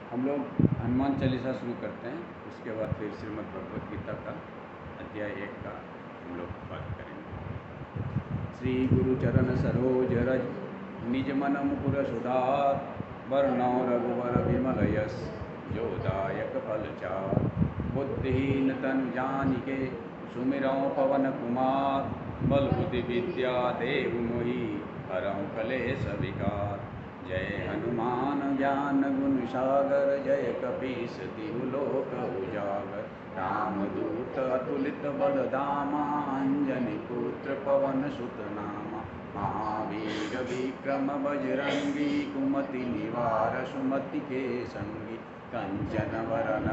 हम लोग हनुमान चालीसा शुरू करते हैं, उसके बाद फिर श्रीमद् भगवद गीता का अध्याय 1 का हम लोग बात करेंगे। श्री गुरु चरण सरोज रज निज मन मुकुर सुधार वर्णौ रघुवर विमल यश जो दायक फल चार। बुद्धिहीन तनु जानिके सुमिरौ पवन कुमार बल बुद्धि विद्या देहु मोहि हरौ कलेश विकार। जय हनुमान ज्ञान गुण सागर जय कपीस तिहु लोक उजागर। रामदूत अतुलित बल धामा अंजनी पुत्र पवन सुत नामा। महावीर विक्रम बजरंगी कुमति निवार सुमति के संगी। कंचन वरन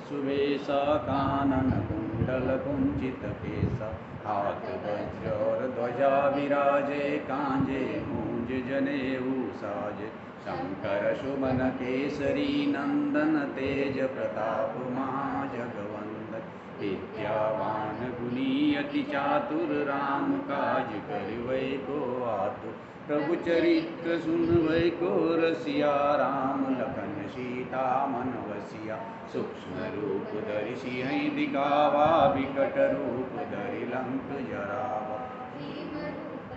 सुवेशा कानन कुंडल कुंचित केसा। हाथ वज्र और ध्वजा विराजे कांजे मूंज जनेऊ साजे। शंकर सुमन केसरी नंदन तेज प्रताप महाजगवंदन। विद्यावान गुणी अति चातुर राम काज करिवै को आतुर। प्रभु चरित्र सुनवै को रसिया राम लखन सीता मन बसिया। सूक्ष्म रूप धरि सिंह दिखावा विकट रूप धरि लंक जरावा।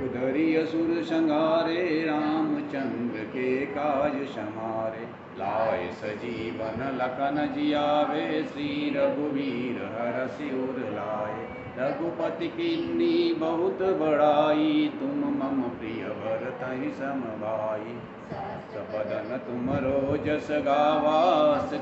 उधरि असुर संहारे रामचंद्र के काज समारे। लाए सजीवन लखन जियावे श्री रघुवीर हरषि उर लाए। रघुपति कीन्ही बहुत बड़ाई तुम मम प्रिय भरतहि सम भाई। सपदन तुमरो जस गावा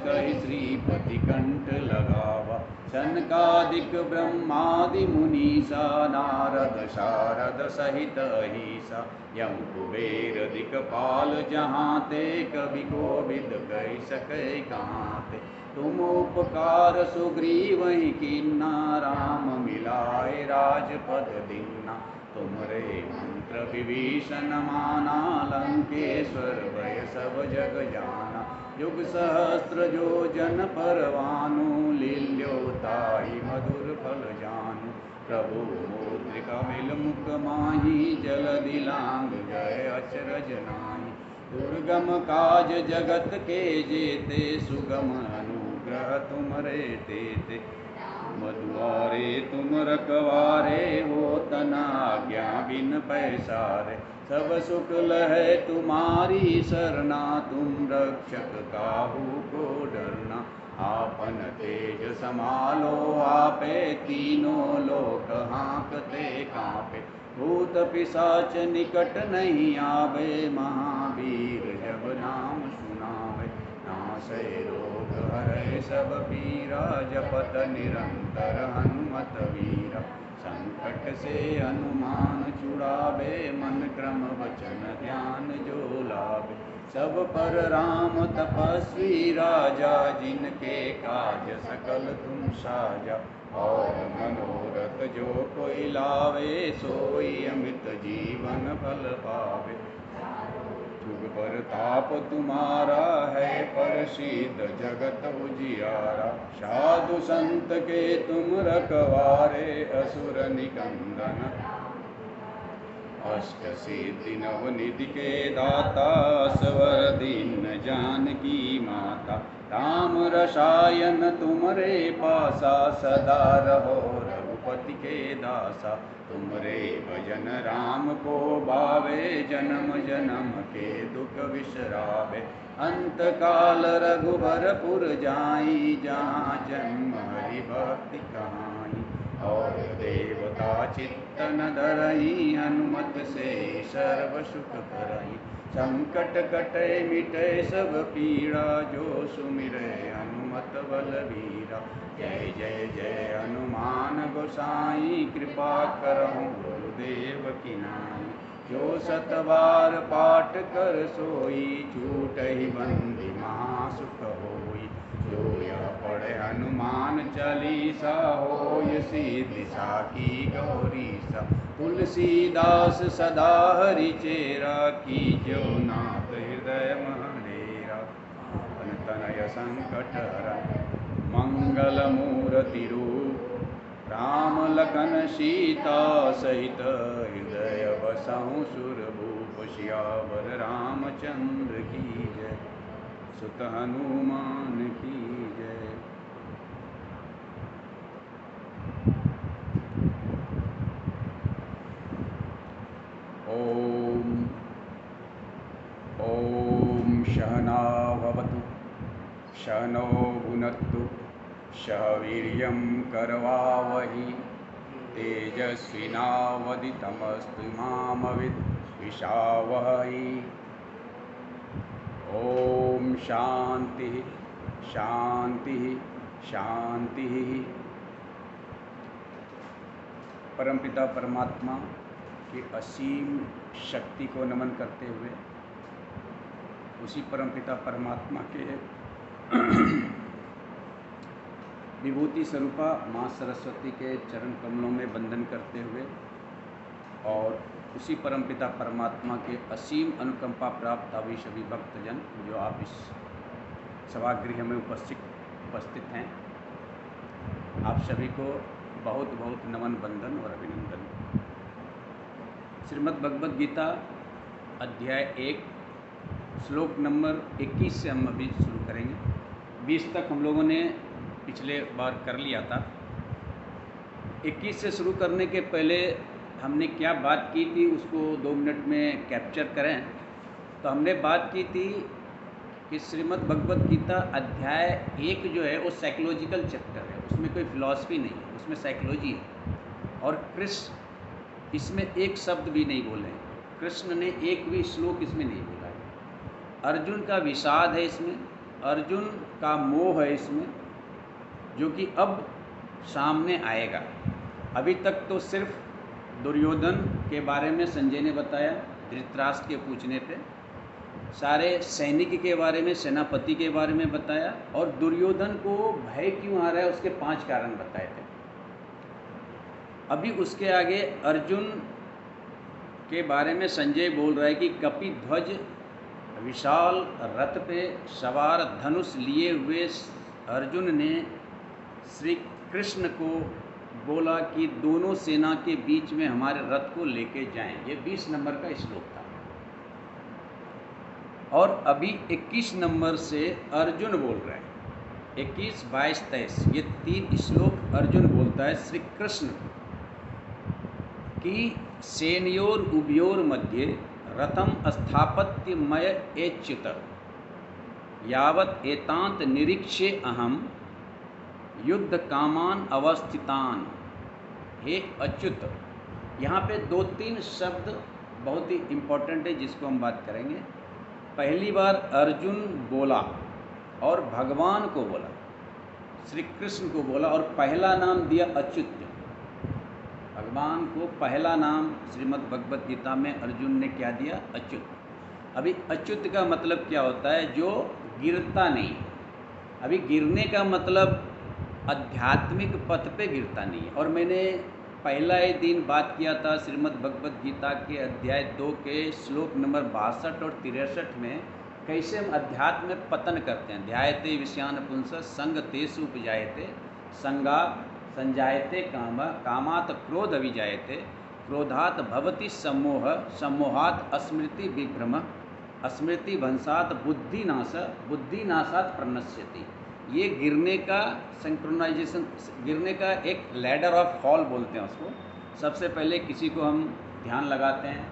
कहि श्रीपति कंठ लगावा। सनकादिक ब्रह्मादि मुनीसा नारद शारद सहित अहिसा। यम कुबेर दिक्पाल जहाँ ते कवि कोविद कहि सकै कहाँ ते। तुम उपकार सुग्रीवहि कीन्हा राम मिलाए राजपद दीन्हा। तुमरे मंत्र विभीषण माना लंकेश्वर भय सब जग जाना। युग सहस्त्र जो जन पर भानु लील्यो ताहि मधुर फल जानु। प्रभु मुद्रिका मिल मुख माहि जलधि लांग गए अचरज नाहि। दुर्गम काज जगत के जेते सुगम अनुग्रह तुमरे तेते। मधुआरे तुम रखवारे हो तना आज्ञा बिन पैसारे। सब सुख लहै तुम्हारी सरना तुम रक्षक काहू को डरना। आपन तेज समालो आपे तीनों लोक हाँकते कांपे। भूत पिशाच निकट नहीं आवे महावीर जब नाम सुनावे। नासै रोग हरै सब पीरा जपत निरंतर हनुमत वीरा। संकट से हनुमान छुड़ावे मन क्रम वचन ध्यान जो लावे। सब पर राम तपस्वी राजा जिनके काज सकल तुम साजा। और मनोरथ जो कोई लावे सोई अमित जीवन फल पावे। जुग परताप तुम्हारा है प्रसिद्ध जगत उजियारा। साधु संत के तुम रखवारे असुर निकंदन। अष्ट सिद्धि नव निधि के दाता स्वर दीन जानकी माता। राम रसायन तुमरे पासा सदा रहो रघुपति के दासा। तुमरे भजन राम को भावे जन्म जन्म के दुख विसरावे। अंत काल रघुबरपुर जाई जहाँ जन्म हरि भक्ति कहाई। और देवता चित्तन धरई हनुमत से सर्व सुख करई। संकट कटे मिटे सब पीड़ा जो सुमिरै हनुमत बलबीरा। जय जय जय हनुमान गोसाई कृपा करहु गुरुदेव की नाई। जो सतबार पाठ कर सोई छूटहि बंदी महासुख होई। जो यह पढ़े हनुमान चालीसा होय सिद्धि साखी गौरीसा। तुलसीदास सदा हरि चेरा की जो नाथ हृदय महेरा। पवन तनय संकट हरन मंगल मूर्ति रूप। राम लखन सीता सहित हृदय बसहु सुरभूप। सियावर रामचंद्र की जय। सुत हनुमान की जय। ओम ओम सहना भवतु सहनो भुनक्तु सह वीर्यं करवावहि तेजस्विनावदितमस्तु मा विद्विषावहै। ओम शांति शांति शांति। परमपिता परमात्मा की असीम शक्ति को नमन करते हुए उसी परमपिता परमात्मा के विभूति स्वरूपा माँ सरस्वती के चरण कमलों में वंदन करते हुए और उसी परमपिता परमात्मा के असीम अनुकंपा प्राप्त अभी सभी भक्तजन जो आप इस सभागृह में उपस्थित हैं, आप सभी को बहुत बहुत नमन वंदन और अभिनंदन। श्रीमद् भगवद गीता अध्याय 1 श्लोक नंबर 21 से हम अभी शुरू करेंगे। 20 तक हम लोगों ने पिछले बार कर लिया था। 21 से शुरू करने के पहले हमने क्या बात की थी उसको 2 मिनट में कैप्चर करें। तो हमने बात की थी कि श्रीमद् भगवद गीता अध्याय 1 जो है वो साइकोलॉजिकल चैप्टर है, उसमें कोई फिलॉसफी नहीं है, उसमें साइकोलॉजी है। और कृष्ण इसमें एक शब्द भी नहीं बोले, कृष्ण ने एक भी श्लोक इसमें नहीं बोला है। अर्जुन का विषाद है इसमें, अर्जुन का मोह है इसमें, जो कि अब सामने आएगा। अभी तक तो सिर्फ दुर्योधन के बारे में संजय ने बताया धृतराष्ट्र के पूछने पे, सारे सैनिक के बारे में, सेनापति के बारे में बताया, और दुर्योधन को भय क्यों आ रहा है उसके 5 कारण बताए थे। अभी उसके आगे अर्जुन के बारे में संजय बोल रहा है कि कपिध्वज विशाल रथ पे सवार धनुष लिए हुए अर्जुन ने श्री कृष्ण को बोला कि दोनों सेना के बीच में हमारे रथ को लेके जाएं। ये 20 नंबर का श्लोक था। और अभी 21 नंबर से अर्जुन बोल रहे हैं। 21, 22, 23 ये 3 श्लोक अर्जुन बोलता है श्री कृष्ण की सेनयोर उभयोर मध्ये रथम स्थापत्य मय एच्युत यावत एतांत निरीक्षे अहम युद्ध कामान अवस्थितान। हे अच्युत, यहाँ पे 2-3 शब्द बहुत ही इम्पोर्टेंट है जिसको हम बात करेंगे। पहली बार अर्जुन बोला और भगवान को बोला, श्री कृष्ण को बोला, और पहला नाम दिया अच्युत। भगवान को पहला नाम श्रीमद् भगवद गीता में अर्जुन ने क्या दिया? अच्युत। अभी अच्युत का मतलब क्या होता है? जो गिरता नहीं। अभी गिरने का मतलब आध्यात्मिक पथ पे गिरता नहीं है। और मैंने पहला ही दिन बात किया था श्रीमद् भगवद गीता के अध्याय 2 के श्लोक नंबर 62 और 63 में कैसे हम अध्यात्म में पतन करते हैं। ध्यायते विषयान पुंस संग तेषु उपजायते संगा संजायते काम कामात क्रोध अभिजायते क्रोधात भवति सम्मोह सम्मोहात स्मृति विभ्रम स्मृति भंसात बुद्धिनाश बुद्धिनाशात प्रणश्यति। ये गिरने का सिंक्रोनाइजेशन, गिरने का एक लैडर ऑफ फॉल बोलते हैं उसको। सबसे पहले किसी को हम ध्यान लगाते हैं,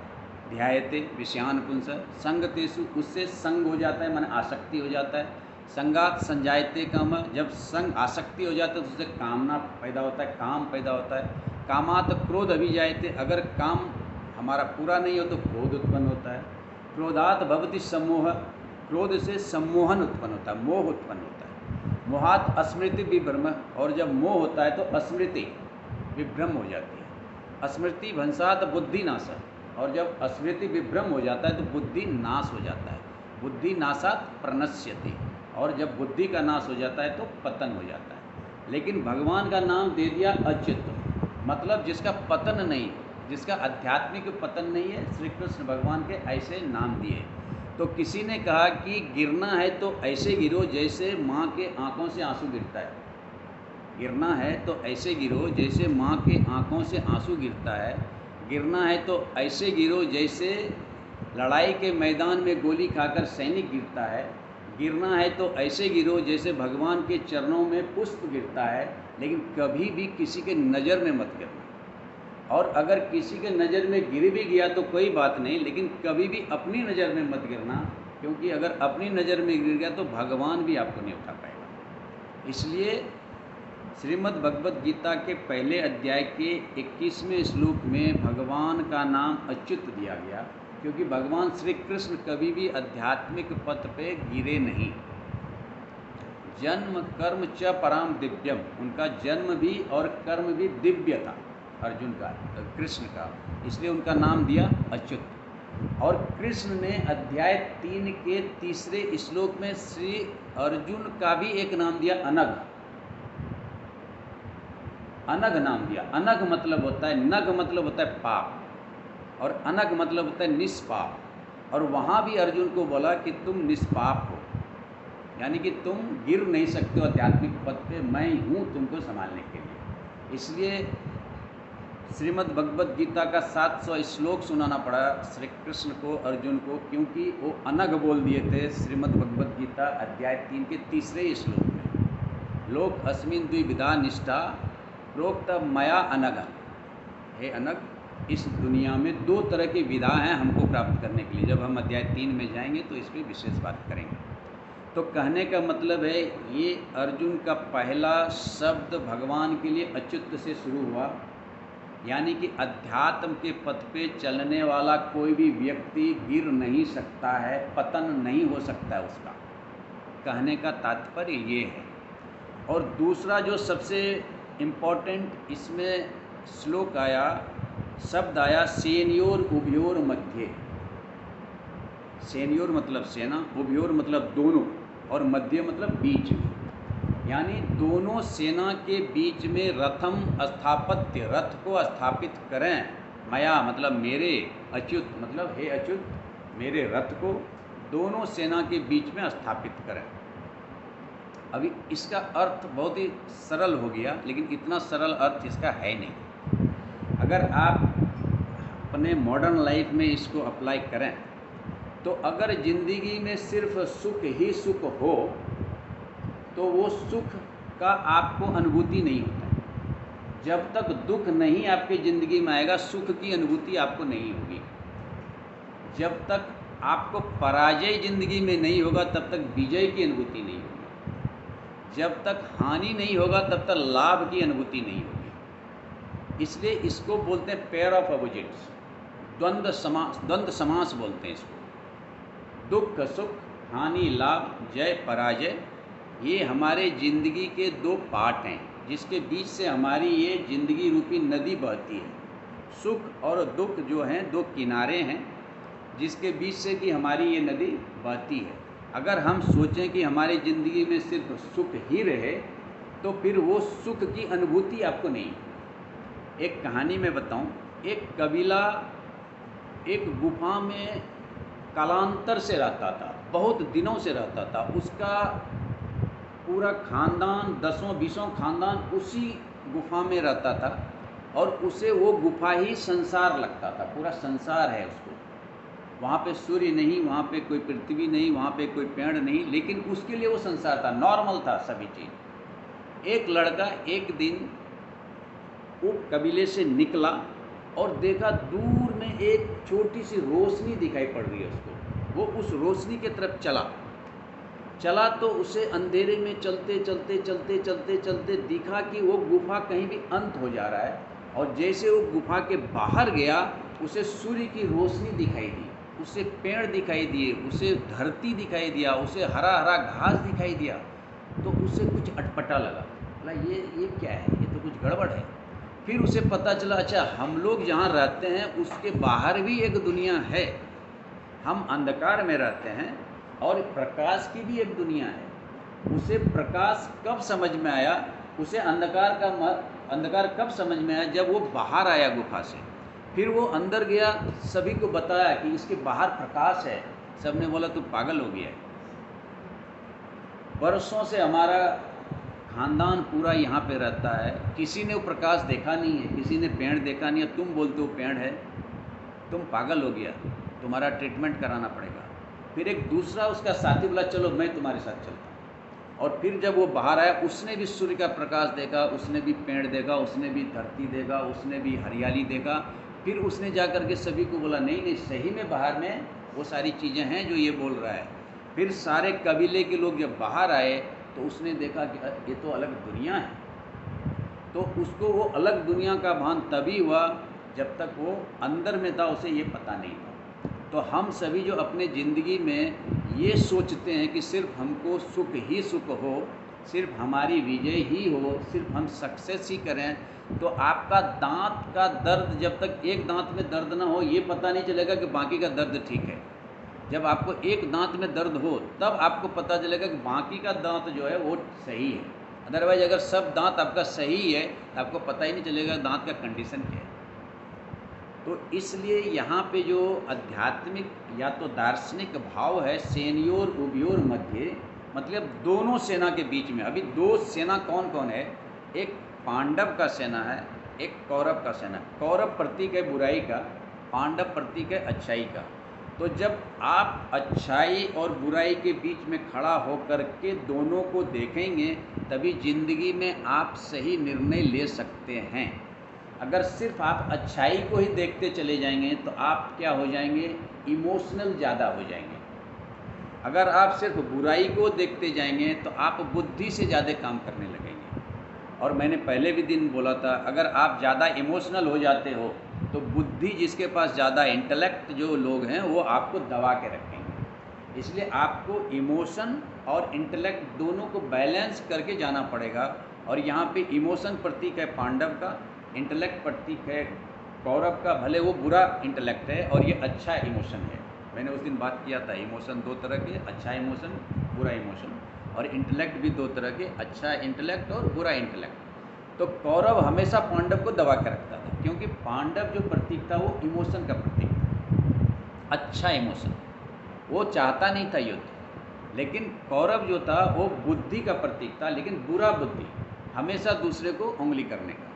ध्यायते विषयान पुंस संगतेषु, उससे संग हो जाता है, माने आसक्ति हो जाता है। संगात संजायते काम, जब संग आसक्ति हो जाता है तो उससे कामना पैदा होता है, काम पैदा होता है। कामात क्रोध अभिजायते, अगर काम हमारा पूरा नहीं हो तो क्रोध उत्पन्न होता है। क्रोधात भवति सम्मोह, क्रोध से सम्मोहन उत्पन्न होता है, मोह उत्पन्न होता है। मोहात स्मृति विभ्रम, और जब मोह होता है तो स्मृति विभ्रम हो जाती है। स्मृति भंसात बुद्धि नाश, और जब स्मृति विभ्रम हो जाता है तो बुद्धि नाश हो जाता है। बुद्धि नाशात प्रणश्यति, और जब बुद्धि का नाश हो जाता है तो पतन हो जाता है। लेकिन भगवान का नाम दे दिया अच्युत, मतलब जिसका पतन नहीं, जिसका आध्यात्मिक पतन नहीं है, श्री कृष्ण भगवान के ऐसे नाम दिए। तो किसी ने कहा कि गिरना है तो ऐसे गिरो जैसे माँ के आँखों से आंसू गिरता है। गिरना है तो ऐसे गिरो जैसे माँ के आँखों से आंसू गिरता है। गिरना है तो ऐसे गिरो जैसे लड़ाई के मैदान में गोली खाकर सैनिक गिरता है। गिरना है तो ऐसे गिरो जैसे भगवान के चरणों में पुष्प गिरता है, लेकिन कभी भी किसी के नज़र में मत गिरना। और अगर किसी के नज़र में गिर भी गया तो कोई बात नहीं, लेकिन कभी भी अपनी नज़र में मत गिरना, क्योंकि अगर अपनी नज़र में गिर गया तो भगवान भी आपको नहीं उठा पाएगा। इसलिए श्रीमद् भगवद गीता के पहले अध्याय के 21वें श्लोक में भगवान का नाम अच्युत दिया गया, क्योंकि भगवान श्री कृष्ण कभी भी आध्यात्मिक पथ पे गिरे नहीं। जन्म कर्म च पराम दिव्यम, उनका जन्म भी और कर्म भी दिव्य था अर्जुन का, कृष्ण का, इसलिए उनका नाम दिया अच्युत। और कृष्ण ने अध्याय 3 के 3 श्लोक में श्री अर्जुन का भी एक नाम दिया, अनघ। अनघ नाम दिया। अनघ मतलब होता है, नघ मतलब होता है पाप, और अनघ मतलब होता है निष्पाप। और वहाँ भी अर्जुन को बोला कि तुम निष्पाप हो, यानी कि तुम गिर नहीं सकते हो आध्यात्मिक पथ पे, मैं हूँ तुमको संभालने के लिए। इसलिए श्रीमद् भगवद गीता का 700 श्लोक सुनाना पड़ा श्री कृष्ण को अर्जुन को, क्योंकि वो अनघ बोल दिए थे श्रीमद् भगवद गीता अध्याय 3 के 3 श्लोक में। लोक अस्मिन् द्विविधा निष्ठा प्रोक्त मया अनघ। हे अनघ, इस दुनिया में 2 तरह की विधा हैं हमको प्राप्त करने के लिए। जब हम अध्याय 3 में जाएंगे तो इस पर विशेष बात करेंगे। तो कहने का मतलब है, ये अर्जुन का पहला शब्द भगवान के लिए अच्युत से शुरू हुआ, यानी कि अध्यात्म के पथ पे चलने वाला कोई भी व्यक्ति गिर नहीं सकता है, पतन नहीं हो सकता है उसका। कहने का तात्पर्य ये है। और दूसरा जो सबसे इम्पोर्टेंट इसमें श्लोक आया, शब्द आया, सेनयोर उभयोर मध्य। सेनयोर मतलब सेना, उभयोर मतलब दोनों, और मध्य मतलब बीच में, यानी दोनों सेना के बीच में रथम स्थापत्य, रथ को स्थापित करें। मया मतलब मेरे, अच्युत मतलब हे अच्युत, मेरे रथ को दोनों सेना के बीच में स्थापित करें। अभी इसका अर्थ बहुत ही सरल हो गया, लेकिन इतना सरल अर्थ इसका है नहीं। अगर आप अपने मॉडर्न लाइफ में इसको अप्लाई करें तो अगर ज़िंदगी में सिर्फ सुख ही सुख हो तो वो सुख का आपको अनुभूति नहीं होता है। जब तक दुख नहीं आपकी ज़िंदगी में आएगा, सुख की अनुभूति आपको नहीं होगी। जब तक आपको पराजय ज़िंदगी में नहीं होगा तब तक विजय की अनुभूति नहीं होगी। जब तक हानि नहीं होगा तब तक लाभ की अनुभूति नहीं होगी। इसलिए इसको बोलते हैं पेयर ऑफ अपोजिट्स, द्वंद्व समास बोलते हैं इसको। दुख सुख, हानि लाभ, जय पराजय, ये हमारे ज़िंदगी के 2 पार्ट हैं, जिसके बीच से हमारी ये ज़िंदगी रूपी नदी बहती है। सुख और दुख जो हैं 2 किनारे हैं, जिसके बीच से कि हमारी ये नदी बहती है। अगर हम सोचें कि हमारी ज़िंदगी में सिर्फ सुख ही रहे तो फिर वो सुख की अनुभूति आपको नहीं। एक कहानी में बताऊं, एक कबीला एक गुफा में कालांतर से रहता था, बहुत दिनों से रहता था। उसका पूरा खानदान, 10-20 खानदान उसी गुफा में रहता था, और उसे वो गुफा ही संसार लगता था। पूरा संसार है उसको। वहाँ पे सूर्य नहीं, वहाँ पे कोई पृथ्वी नहीं, वहाँ पे कोई पेड़ नहीं, लेकिन उसके लिए वो संसार था, नॉर्मल था सभी चीज़। एक लड़का एक दिन वो कबीले से निकला और देखा दूर में एक छोटी सी रोशनी दिखाई पड़ रही है उसको। वो उस रोशनी के तरफ चला तो उसे अंधेरे में चलते चलते दिखा कि वो गुफा कहीं भी अंत हो जा रहा है। और जैसे वो गुफा के बाहर गया, उसे सूर्य की रोशनी दिखाई दी, उसे पेड़ दिखाई दिए, उसे धरती दिखाई दिया, उसे हरा हरा घास दिखाई दिया। तो उसे कुछ अटपटा लगा, ये क्या है, ये तो कुछ गड़बड़ है। फिर उसे पता चला, अच्छा हम लोग जहाँ रहते हैं उसके बाहर भी एक दुनिया है। हम अंधकार में रहते हैं और प्रकाश की भी एक दुनिया है। उसे प्रकाश कब समझ में आया, उसे अंधकार कब समझ में आया, जब वो बाहर आया गुफा से। फिर वो अंदर गया, सभी को बताया कि इसके बाहर प्रकाश है। सबने बोला तू पागल हो गया है, बरसों से हमारा खानदान पूरा यहाँ पे रहता है, किसी ने वो प्रकाश देखा नहीं है, किसी ने पेड़ देखा नहीं है, तुम बोलते हो पेड़ है, तुम पागल हो गया, तुम्हारा ट्रीटमेंट कराना पड़ेगा। फिर एक दूसरा उसका साथी बोला चलो मैं तुम्हारे साथ चलता हूँ। और फिर जब वो बाहर आया, उसने भी सूर्य का प्रकाश देखा, उसने भी पेड़ देखा, उसने भी धरती देखा, उसने भी हरियाली देखा। फिर उसने जा कर के सभी को बोला नहीं नहीं, सही में बाहर में वो सारी चीज़ें हैं जो ये बोल रहा है। फिर सारे कबीले के लोग जब बाहर आए तो उसने देखा कि ये तो अलग दुनिया है। तो उसको वो अलग दुनिया का भान तभी हुआ जब तक वो अंदर में था, उसे ये पता नहीं था। तो हम सभी जो अपने ज़िंदगी में ये सोचते हैं कि सिर्फ हमको सुख ही सुख हो, सिर्फ हमारी विजय ही हो, सिर्फ हम सक्सेस ही करें, तो आपका दांत का दर्द, जब तक एक दांत में दर्द ना हो ये पता नहीं चलेगा कि बाकी का दर्द ठीक है। जब आपको एक दांत में दर्द हो तब आपको पता चलेगा कि बाकी का दांत जो है वो सही है। अदरवाइज अगर सब दांत आपका सही है तो आपको पता ही नहीं चलेगा दांत का कंडीशन क्या है। तो इसलिए यहाँ पे जो आध्यात्मिक या तो दार्शनिक भाव है, सेनयोर उभयोर मध्य, मतलब दोनों सेना के बीच में। अभी दो सेना कौन कौन है? एक पांडव का सेना है, एक कौरव का सेना। कौरव प्रतीक है बुराई का, पांडव प्रतीक है अच्छाई का। तो जब आप अच्छाई और बुराई के बीच में खड़ा होकर के दोनों को देखेंगे तभी ज़िंदगी में आप सही निर्णय ले सकते हैं। अगर सिर्फ आप अच्छाई को ही देखते चले जाएंगे तो आप क्या हो जाएंगे? इमोशनल ज़्यादा हो जाएंगे। अगर आप सिर्फ बुराई को देखते जाएंगे तो आप बुद्धि से ज़्यादा काम करने लगेंगे। और मैंने पहले भी दिन बोला था, अगर आप ज़्यादा इमोशनल हो जाते हो तो बुद्धि, जिसके पास ज़्यादा इंटेलेक्ट जो लोग हैं, वो आपको दबा के रखेंगे। इसलिए आपको इमोशन और इंटेलेक्ट दोनों को बैलेंस करके जाना पड़ेगा। और यहाँ पे इमोशन प्रतीक है पांडव का, इंटेलेक्ट प्रतीक है कौरव का। भले वो बुरा इंटेलेक्ट है और ये अच्छा इमोशन है। मैंने उस दिन बात किया था, इमोशन दो तरह के, अच्छा इमोशन, बुरा इमोशन, और इंटेलेक्ट भी दो तरह के, अच्छा इंटेलेक्ट और बुरा इंटेलेक्ट। तो कौरव हमेशा पांडव को दबा के रखता था, क्योंकि पांडव जो प्रतीक था वो इमोशन का प्रतीक था, अच्छा इमोशन। वो चाहता नहीं था युद्ध। लेकिन कौरव जो था वो बुद्धि का प्रतीक था, लेकिन बुरा बुद्धि, हमेशा दूसरे को उंगली करने का।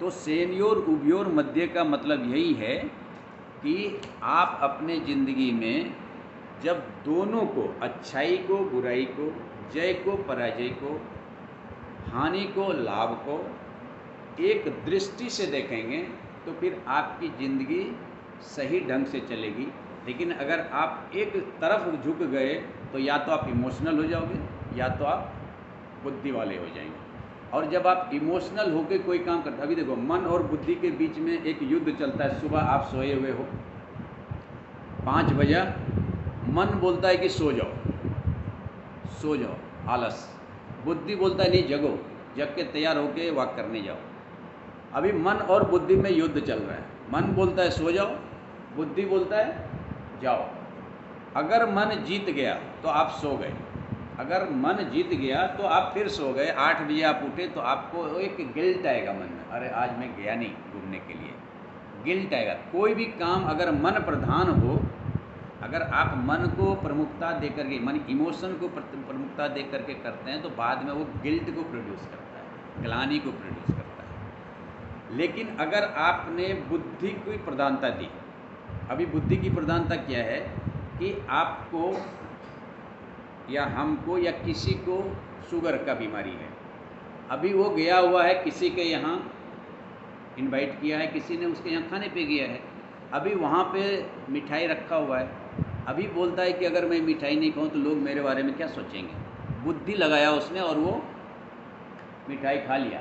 तो सेनयोर उभयोर मध्य का मतलब यही है कि आप अपने ज़िंदगी में जब दोनों को, अच्छाई को बुराई को, जय को पराजय को, हानि को लाभ को एक दृष्टि से देखेंगे तो फिर आपकी ज़िंदगी सही ढंग से चलेगी। लेकिन अगर आप एक तरफ झुक गए तो या तो आप इमोशनल हो जाओगे या तो आप बुद्धि वाले हो जाएंगे। और जब आप इमोशनल होकर कोई काम करते, अभी देखो मन और बुद्धि के बीच में एक युद्ध चलता है। सुबह आप सोए हुए हो, 5 बजे, मन बोलता है कि सो जाओ, सो जाओ, आलस। बुद्धि बोलता है नहीं, जगो, जग के तैयार होके वॉक करने जाओ। अभी मन और बुद्धि में युद्ध चल रहा है। मन बोलता है सो जाओ, बुद्धि बोलता है जाओ। अगर मन जीत गया तो आप सो गए, अगर मन जीत गया तो आप फिर सो गए। 8 बजे आप उठे तो आपको एक गिल्ट आएगा मन में, अरे आज मैं गया नहीं घूमने के लिए, गिल्ट आएगा। कोई भी काम अगर मन प्रधान हो, अगर आप मन को प्रमुखता दे करके, मन इमोशन को प्रमुखता दे करके करते हैं तो बाद में वो गिल्ट को प्रोड्यूस करता है, ग्लानि को प्रोड्यूस करता है। लेकिन अगर आपने बुद्धि की प्रधानता दी, अभी बुद्धि की प्रधानता क्या है कि आपको या हमको या किसी को शुगर का बीमारी है, अभी वो गया हुआ है किसी के यहाँ, इनवाइट किया है, किसी ने उसके यहाँ खाने पे गया है, अभी वहाँ पे मिठाई रखा हुआ है। अभी बोलता है कि अगर मैं मिठाई नहीं खाऊं तो लोग मेरे बारे में क्या सोचेंगे। बुद्धि लगाया उसने और वो मिठाई खा लिया।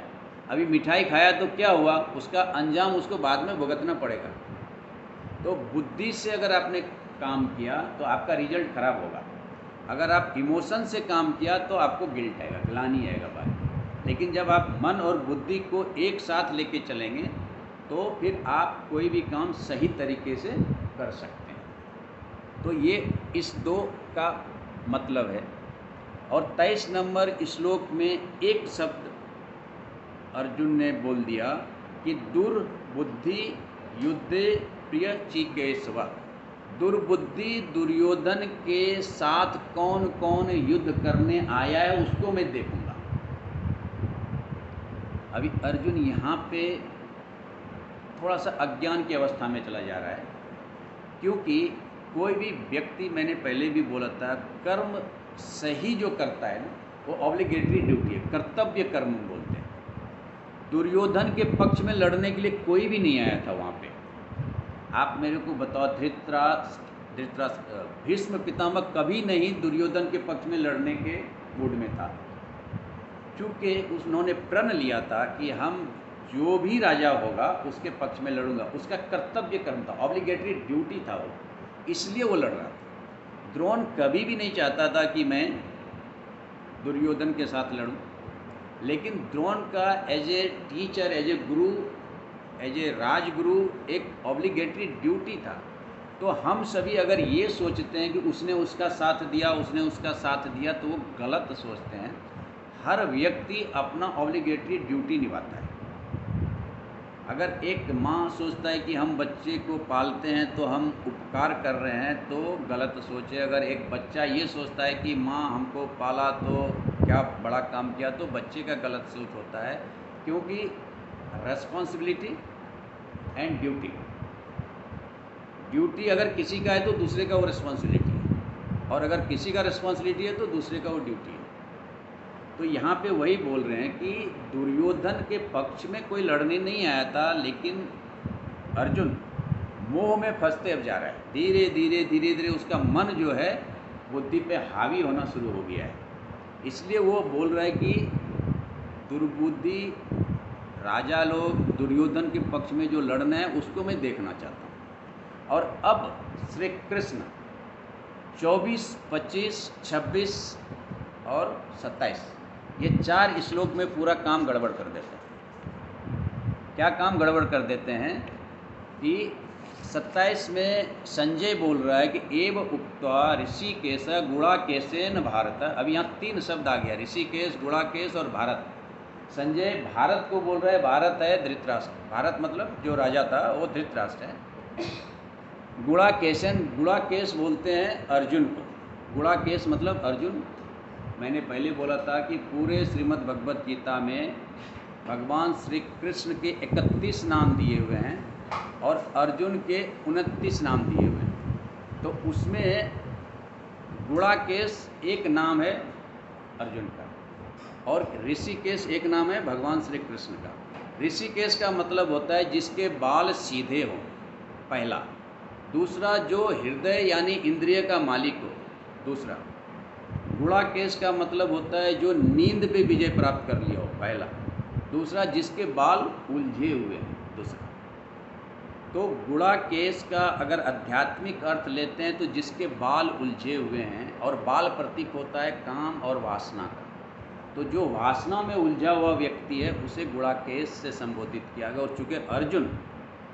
अभी मिठाई खाया तो क्या हुआ, उसका अंजाम उसको बाद में भुगतना पड़ेगा। तो बुद्धि से अगर आपने काम किया तो आपका रिजल्ट खराब होगा। अगर आप इमोशन से काम किया तो आपको गिल्ट आएगा, ग्लानि आएगा बाद में। लेकिन जब आप मन और बुद्धि को एक साथ लेके चलेंगे तो फिर आप कोई भी काम सही तरीके से कर सकते हैं। तो ये इस 2 का मतलब है। और 23 नंबर श्लोक में एक शब्द अर्जुन ने बोल दिया कि दुर्बुद्धि युद्धे प्रिय चिकेशव। दुर्बुद्धि दुर्योधन के साथ कौन कौन युद्ध करने आया है उसको मैं देखूंगा। अभी अर्जुन यहाँ पे थोड़ा सा अज्ञान की अवस्था में चला जा रहा है, क्योंकि कोई भी व्यक्ति, मैंने पहले भी बोला था, कर्म सही जो करता है ना, वो ऑब्लिगेटरी ड्यूटी है, कर्तव्य कर्म बोलते हैं। दुर्योधन के पक्ष में लड़ने के लिए कोई भी नहीं आया था वहाँ पे। आप मेरे को बताओ, धृतराष्ट्र भीष्म पितामह कभी नहीं दुर्योधन के पक्ष में लड़ने के मूड में था, क्योंकि उन्होंने प्रण लिया था कि हम जो भी राजा होगा उसके पक्ष में लड़ूंगा। उसका कर्तव्य कर्म था, ऑब्लिगेटरी ड्यूटी था वो, इसलिए वो लड़ रहा था। द्रोण कभी भी नहीं चाहता था कि मैं दुर्योधन के साथ लड़ूं, लेकिन द्रोण का as a teacher, as a guru, as ए राजगुरु एक ऑब्लिगेटरी ड्यूटी था। तो हम सभी अगर ये सोचते हैं कि उसने उसका साथ दिया, उसने उसका साथ दिया, तो वो गलत सोचते हैं। हर व्यक्ति अपना ऑब्लिगेटरी ड्यूटी निभाता है। अगर एक माँ सोचता है कि हम बच्चे को पालते हैं तो हम उपकार कर रहे हैं, तो गलत सोच है। अगर एक बच्चा ये सोचता है कि माँ हमको पाला तो क्या बड़ा काम किया, तो बच्चे का गलत सोच होता है। क्योंकि रेस्पॉन्सिबिलिटी एंड ड्यूटी, ड्यूटी अगर किसी का है तो दूसरे का वो रिस्पॉन्सिबिलिटी है, और अगर किसी का रिस्पॉन्सिबिलिटी है तो दूसरे का वो ड्यूटी है। तो यहाँ पे वही बोल रहे हैं कि दुर्योधन के पक्ष में कोई लड़ने नहीं आया था, लेकिन अर्जुन मोह में फंसते अब जा रहा है। धीरे धीरे धीरे धीरे उसका मन जो है बुद्धि पे हावी होना शुरू हो गया है। इसलिए वो बोल रहा है कि दुर्बुद्धि राजा लोग दुर्योधन के पक्ष में जो लड़ना है उसको मैं देखना चाहता हूँ। और अब श्री कृष्ण 24, 25, 26 और 27 ये 4 श्लोक में पूरा काम गड़बड़ कर देते हैं। क्या काम गड़बड़ कर देते हैं कि 27 में संजय बोल रहा है कि एव उक्त्वा ऋषिकेश गुणाकेशेन भारत। अब यहाँ 3 शब्द आ गया, ऋषिकेश, गुणाकेश और भारत। संजय भारत को बोल रहा है, भारत है धृतराष्ट्र, भारत मतलब जो राजा था वो धृतराष्ट्र है। गुणाकेशन, गुणाकेश बोलते हैं अर्जुन को। गुणाकेश मतलब अर्जुन। मैंने पहले बोला था कि पूरे श्रीमद् भगवत गीता में भगवान श्री कृष्ण के 31 नाम दिए हुए हैं और अर्जुन के 29 नाम दिए हुए हैं। तो उसमें गुणाकेश एक नाम है अर्जुन का, और ऋषिकेश एक नाम है भगवान श्री कृष्ण का। ऋषिकेश का मतलब होता है जिसके बाल सीधे हों, पहला। दूसरा, जो हृदय यानी इंद्रिय का मालिक हो, दूसरा। गुणाकेश का मतलब होता है जो नींद पे विजय प्राप्त कर लिया हो, पहला। दूसरा, जिसके बाल उलझे हुए हैं, दूसरा। तो गुणाकेश का अगर आध्यात्मिक अर्थ लेते हैं तो जिसके बाल उलझे हुए हैं, और बाल प्रतीक होता है काम और वासना का। तो जो वासना में उलझा हुआ व्यक्ति है उसे गुणाकेश से संबोधित किया गया। और चूँकि अर्जुन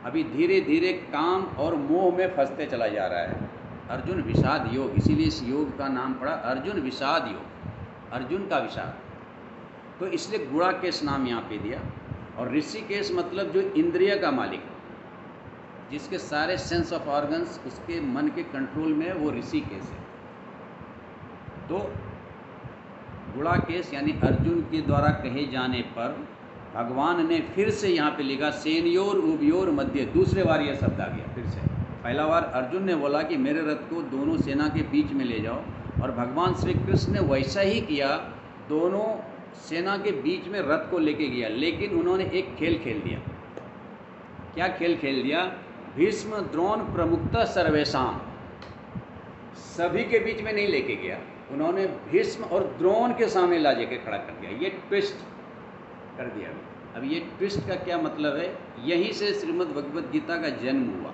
अभी धीरे धीरे काम और मोह में फंसते चला जा रहा है, अर्जुन विषाद योग, इसीलिए इस योग का नाम पड़ा अर्जुन विषाद योग, अर्जुन का विषाद। तो इसलिए गुणाकेश नाम यहाँ पे दिया। और ऋषिकेश मतलब जो इंद्रिय का मालिक, जिसके सारे सेंस ऑफ ऑर्गन्स उसके मन के कंट्रोल में, वो ऋषिकेश है। तो गुणाकेश यानी अर्जुन के द्वारा कहे जाने पर भगवान ने फिर से यहाँ पे लिखा सेनयोर उभयोर मध्य, दूसरे बार यह शब्द आ गया फिर से। पहला बार अर्जुन ने बोला कि मेरे रथ को दोनों सेना के बीच में ले जाओ, और भगवान श्री कृष्ण ने वैसा ही किया, दोनों सेना के बीच में रथ को लेके गया। लेकिन उन्होंने एक खेल खेल दिया। क्या खेल खेल दिया? भीष्म द्रोण प्रमुखतः सर्वेशाम, सभी के बीच में नहीं लेके गया, उन्होंने भीष्म और द्रोण के सामने ला जाके खड़ा कर दिया। ये ट्विस्ट कर दिया। अब ये ट्विस्ट का क्या मतलब है? यहीं से श्रीमद् भगवत गीता का जन्म हुआ।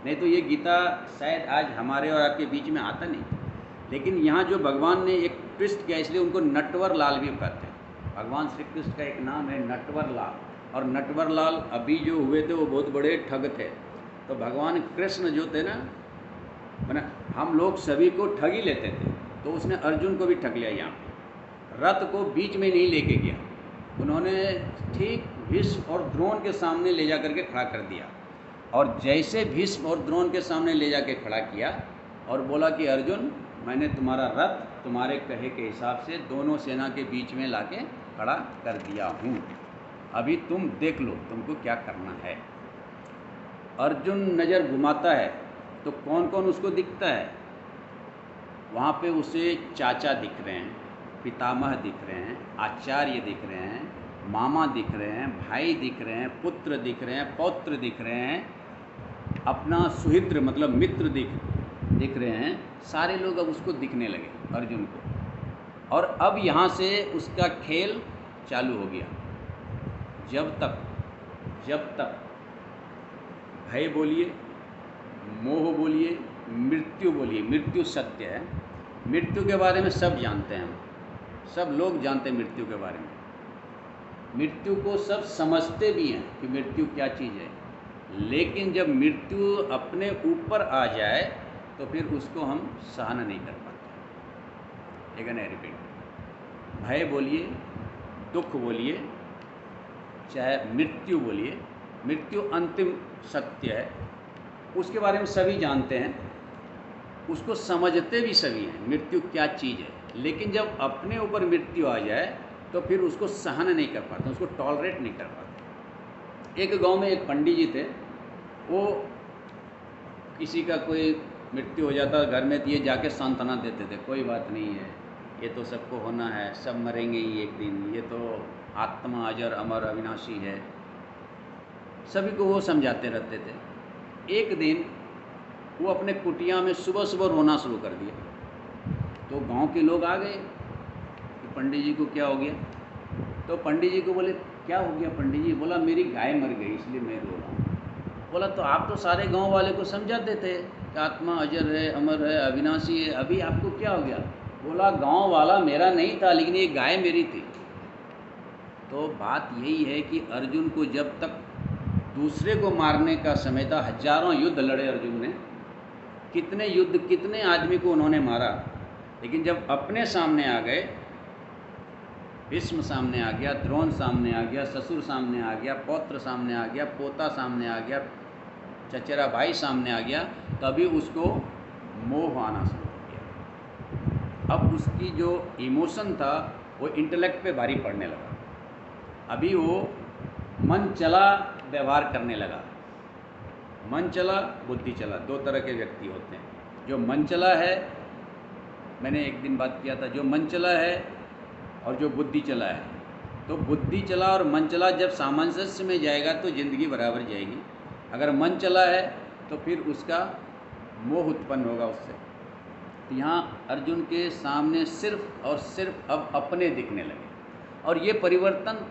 नहीं तो ये गीता शायद आज हमारे और आपके बीच में आता नहीं। लेकिन यहाँ जो भगवान ने एक ट्विस्ट किया, इसलिए उनको नटवर लाल भी कहते हैं। भगवान श्री कृष्ण का एक नाम है नटवर लाल, और नटवर लाल अभी जो हुए थे वो बहुत बड़े ठग थे। तो भगवान कृष्ण जो थे ना, मैंने हम लोग सभी को ठग ही लेते थे, तो उसने अर्जुन को भी ठग लिया। यहाँ पे रथ को बीच में नहीं लेके गया, उन्होंने ठीक भीष्म और द्रोण के सामने ले जा करके खड़ा कर दिया। और जैसे भीष्म और द्रोण के सामने ले जाके खड़ा किया और बोला कि अर्जुन, मैंने तुम्हारा रथ तुम्हारे कहे के हिसाब से दोनों सेना के बीच में लाके खड़ा कर दिया हूँ, अभी तुम देख लो तुमको क्या करना है। अर्जुन नज़र घुमाता है तो कौन कौन उसको दिखता है? वहाँ पे उसे चाचा दिख रहे हैं, पितामह दिख रहे हैं, आचार्य दिख रहे हैं, मामा दिख रहे हैं, भाई दिख रहे हैं, पुत्र दिख रहे हैं, पौत्र दिख रहे हैं, अपना सुहित्र मतलब मित्र दिख रहे हैं। सारे लोग अब उसको दिखने लगे अर्जुन को। और अब यहाँ से उसका खेल चालू हो गया। जब तक भय बोलिए, मोह बोलिए, मृत्यु बोलिए, मृत्यु सत्य है। मृत्यु के बारे में सब जानते हैं हम, सब लोग जानते हैं मृत्यु के बारे में। मृत्यु को सब समझते भी हैं कि मृत्यु क्या चीज़ है, लेकिन जब मृत्यु अपने ऊपर आ जाए तो फिर उसको हम सहन नहीं कर पाते। एक नहीं रिपीट, भय बोलिए, दुख बोलिए, चाहे मृत्यु बोलिए, मृत्यु अंतिम सत्य है, उसके बारे में सभी जानते हैं, उसको समझते भी सभी हैं मृत्यु क्या चीज़ है। लेकिन जब अपने ऊपर मृत्यु आ जाए तो फिर उसको सहन नहीं कर पाते, उसको टॉलरेट नहीं कर पाते। एक गांव में एक पंडित जी थे, वो किसी का कोई मृत्यु हो जाता घर में तो ये जाके सांत्वना देते थे, कोई बात नहीं है, ये तो सबको होना है, सब मरेंगे ही एक दिन, ये तो आत्मा अजर अमर अविनाशी है, सभी को वो समझाते रहते थे। एक दिन वो अपने कुटिया में सुबह सुबह रोना शुरू कर दिया। तो गांव के लोग आ गए कि पंडित जी को क्या हो गया। तो पंडित जी को बोले क्या हो गया पंडित जी? बोला मेरी गाय मर गई इसलिए मैं रो रहा हूँ। बोला तो आप तो सारे गांव वाले को समझाते थे कि आत्मा अजर है, अमर है, अविनाशी है, अभी आपको क्या हो गया? बोला गांव वाला मेरा नहीं था, लेकिन ये गाय मेरी थी। तो बात यही है कि अर्जुन को जब तक दूसरे को मारने का समय था, हजारों युद्ध लड़े अर्जुन ने, कितने युद्ध, कितने आदमी को उन्होंने मारा, लेकिन जब अपने सामने आ गए, भीष्म सामने आ गया, द्रोण सामने आ गया, ससुर सामने आ गया, पौत्र सामने आ गया, पोता सामने आ गया, चचेरा भाई सामने आ गया, तभी उसको मोह आना शुरू हो गया। अब उसकी जो इमोशन था वो इंटेलेक्ट पे भारी पड़ने लगा। अभी वो मन चला व्यवहार करने लगा। मन चला बुद्धि चला, दो तरह के व्यक्ति होते हैं। जो मन चला है, मैंने एक दिन बात किया था, जो मन चला है और जो बुद्धि चला है। तो बुद्धि चला और मन चला जब सामंजस्य में जाएगा तो ज़िंदगी बराबर जाएगी। अगर मन चला है तो फिर उसका मोह उत्पन्न होगा उससे। तो यहाँ अर्जुन के सामने सिर्फ और सिर्फ अब अपने दिखने लगे, और ये परिवर्तन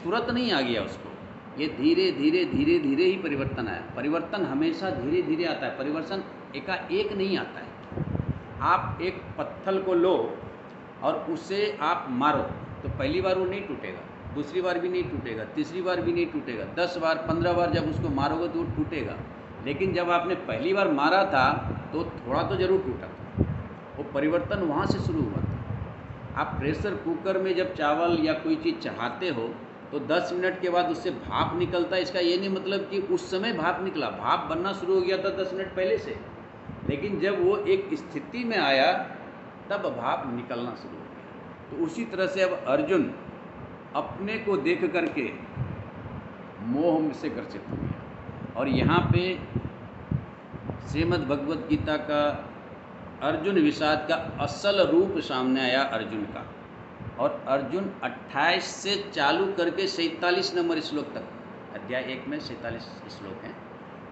तुरंत नहीं आ गया उसको, ये धीरे धीरे धीरे धीरे ही परिवर्तन आया। परिवर्तन हमेशा धीरे धीरे आता है, परिवर्तन एकाएक नहीं आता है। आप एक पत्थर को लो और उसे आप मारो तो पहली बार वो नहीं टूटेगा, दूसरी बार भी नहीं टूटेगा, तीसरी बार भी नहीं टूटेगा, 10 बार 15 बार जब उसको मारोगे तो वो टूटेगा। लेकिन जब आपने पहली बार मारा था तो थोड़ा तो ज़रूर टूटा था। वो परिवर्तन वहाँ से शुरू हुआ था। आप प्रेशर कुकर में जब चावल या कोई चीज़ चढ़ाते हो तो 10 मिनट के बाद उससे भाप निकलता है। इसका ये नहीं मतलब कि उस समय भाप निकला, भाप बनना शुरू हो गया था 10 मिनट पहले से, लेकिन जब वो एक स्थिति में आया तब भाप निकलना शुरू हो गया। तो उसी तरह से अब अर्जुन अपने को देख करके मोह से ग्रसित हो गया। और यहाँ पे श्रीमद् भगवद गीता का अर्जुन विषाद का असल रूप सामने आया अर्जुन का। और अर्जुन 28 से चालू करके 47 नंबर श्लोक तक, अध्याय 1 में 47 श्लोक हैं,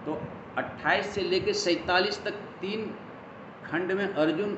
तो 28 से लेकर 47 तक 3 खंड में अर्जुन